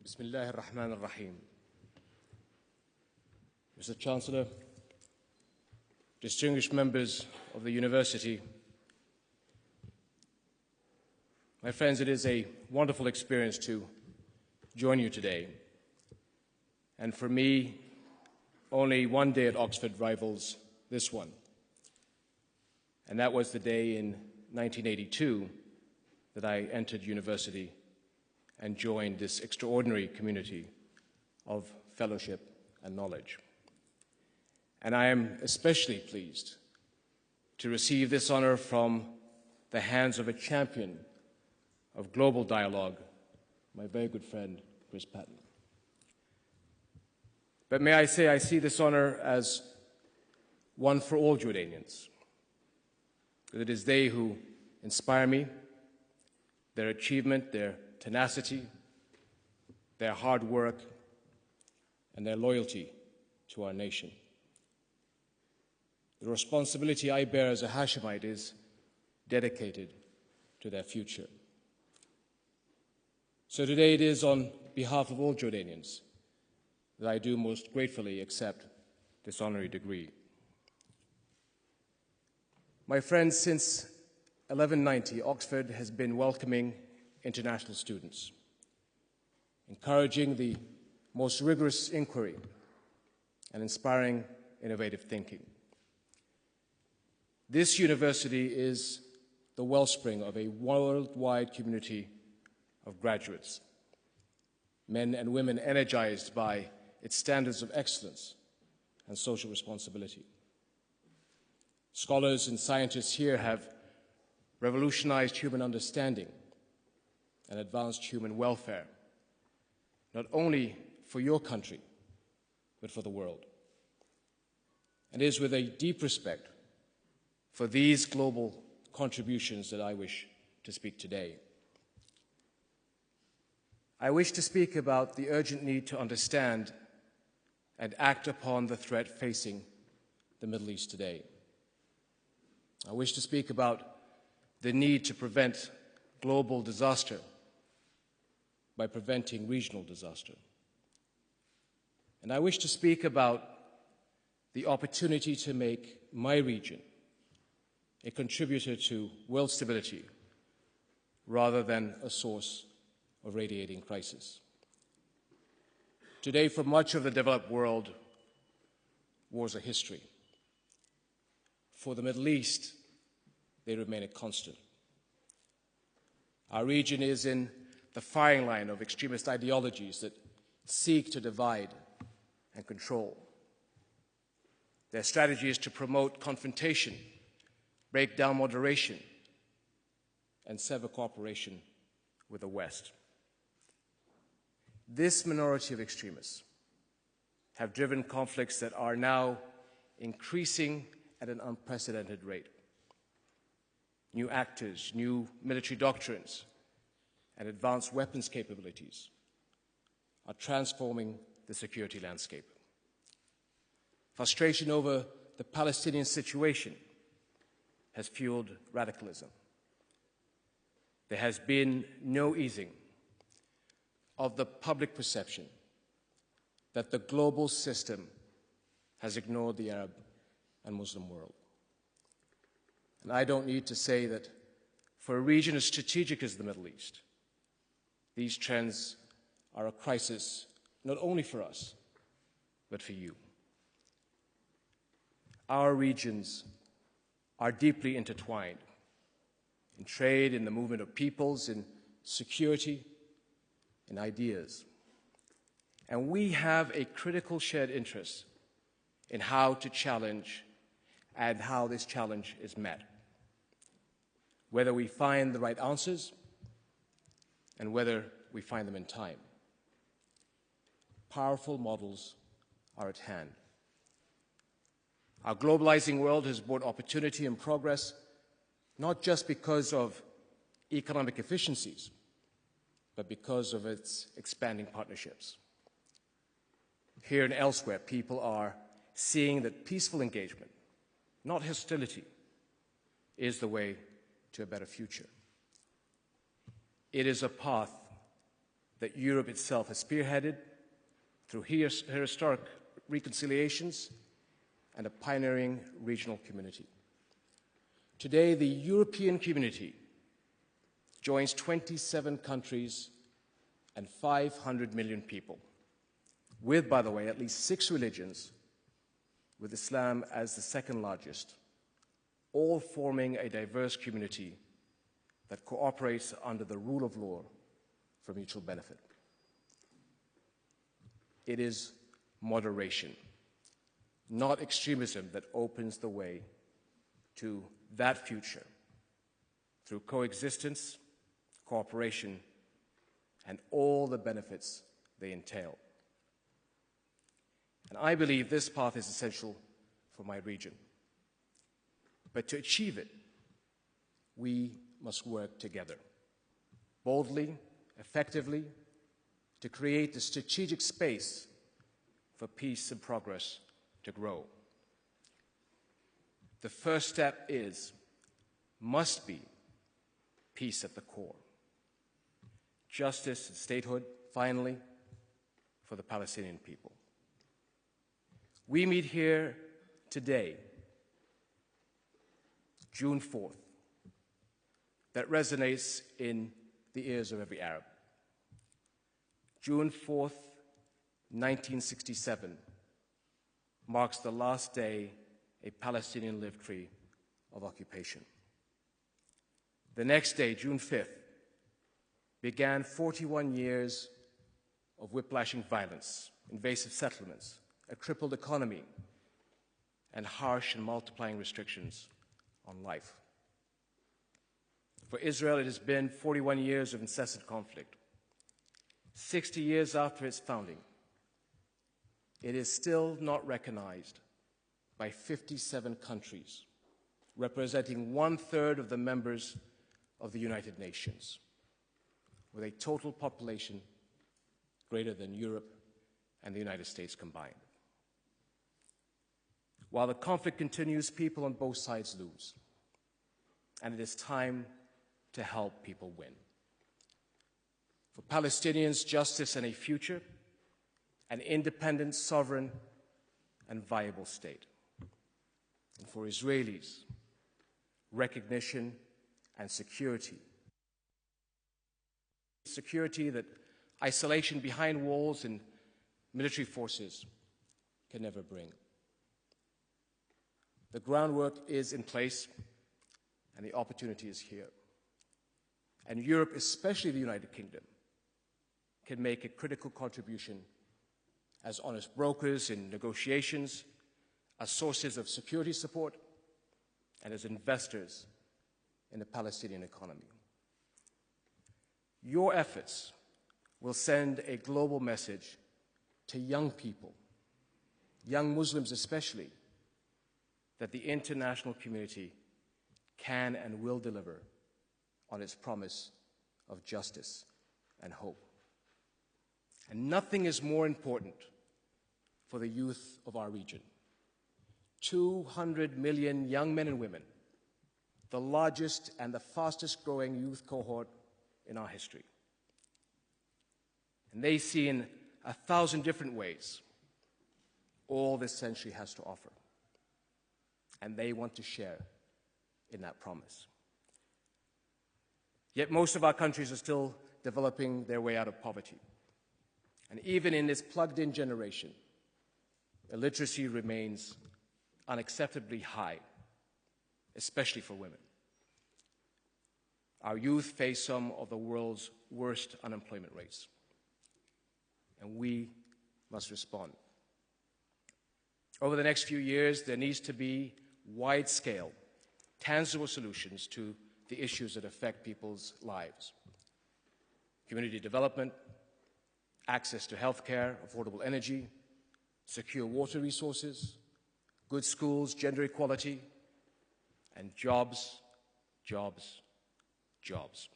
Bismillah ar-Rahman ar-Rahim. Mr. Chancellor, distinguished members of the university, my friends, it is a wonderful experience to join you today. And for me, only one day at Oxford rivals this one. And that was the day in 1982 that I entered university and joined this extraordinary community of fellowship and knowledge. And I am especially pleased to receive this honor from the hands of a champion of global dialogue, my very good friend, Chris Patton. But may I say, I see this honor as one for all Jordanians. It is they who inspire me, their achievement, their tenacity, their hard work, and their loyalty to our nation. The responsibility I bear as a Hashemite is dedicated to their future. So today it is on behalf of all Jordanians that I do most gratefully accept this honorary degree. My friends, since 1190, Oxford has been welcoming international students, encouraging the most rigorous inquiry and inspiring innovative thinking. This university is the wellspring of a worldwide community of graduates, men and women energized by its standards of excellence and social responsibility. Scholars and scientists here have revolutionized human understanding and advanced human welfare, not only for your country, but for the world. And it is with a deep respect for these global contributions that I wish to speak today. I wish to speak about the urgent need to understand and act upon the threat facing the Middle East today. I wish to speak about the need to prevent global disaster by preventing regional disaster. And I wish to speak about the opportunity to make my region a contributor to world stability rather than a source of radiating crisis. Today, for much of the developed world, wars are history. For the Middle East, they remain a constant. Our region is in the firing line of extremist ideologies that seek to divide and control. Their strategy is to promote confrontation, break down moderation, and sever cooperation with the West. This minority of extremists have driven conflicts that are now increasing at an unprecedented rate. New actors, new military doctrines, and advanced weapons capabilities are transforming the security landscape. Frustration over the Palestinian situation has fueled radicalism. There has been no easing of the public perception that the global system has ignored the Arab and Muslim world. And I don't need to say that for a region as strategic as the Middle East, these trends are a crisis not only for us, but for you. Our regions are deeply intertwined in trade, in the movement of peoples, in security, in ideas. And we have a critical shared interest in how to challenge and how this challenge is met, whether we find the right answers and whether we find them in time. Powerful models are at hand. Our globalizing world has brought opportunity and progress, not just because of economic efficiencies, but because of its expanding partnerships. Here and elsewhere, people are seeing that peaceful engagement, not hostility, is the way to a better future. It is a path that Europe itself has spearheaded through her historic reconciliations and a pioneering regional community. Today, the European community joins 27 countries and 500 million people, with, by the way, at least 6 religions, with Islam as the second largest, all forming a diverse community that cooperates under the rule of law for mutual benefit. It is moderation, not extremism, that opens the way to that future through coexistence, cooperation, and all the benefits they entail. And I believe this path is essential for my region. But to achieve it, we must work together, boldly, effectively, to create the strategic space for peace and progress to grow. The first step must be peace at the core. Justice and statehood, finally, for the Palestinian people. We meet here today, June 4th, that resonates in the ears of every Arab. June 4th, 1967, marks the last day a Palestinian lived free of occupation. The next day, June 5th, began 41 years of whiplashing violence, invasive settlements, a crippled economy, and harsh and multiplying restrictions on life. For Israel, it has been 41 years of incessant conflict. 60 years after its founding, it is still not recognized by 57 countries, representing 1/3 of the members of the United Nations, with a total population greater than Europe and the United States combined. While the conflict continues, people on both sides lose, and it is time to help people win. For Palestinians, justice and a future, an independent, sovereign, and viable state. And for Israelis, recognition and security. Security that isolation behind walls and military forces can never bring. The groundwork is in place, and the opportunity is here. And Europe, especially the United Kingdom, can make a critical contribution as honest brokers in negotiations, as sources of security support, and as investors in the Palestinian economy. Your efforts will send a global message to young people, young Muslims especially, that the international community can and will deliver on its promise of justice and hope. And nothing is more important for the youth of our region. 200 million young men and women, the largest and the fastest growing youth cohort in our history. And they see in 1,000 different ways all this century has to offer. And they want to share in that promise. Yet most of our countries are still developing their way out of poverty. And even in this plugged-in generation, illiteracy remains unacceptably high, especially for women. Our youth face some of the world's worst unemployment rates, and we must respond. Over the next few years, there needs to be wide-scale, tangible solutions to the issues that affect people's lives. Community development, access to health care, affordable energy, secure water resources, good schools, gender equality, and jobs, jobs, jobs.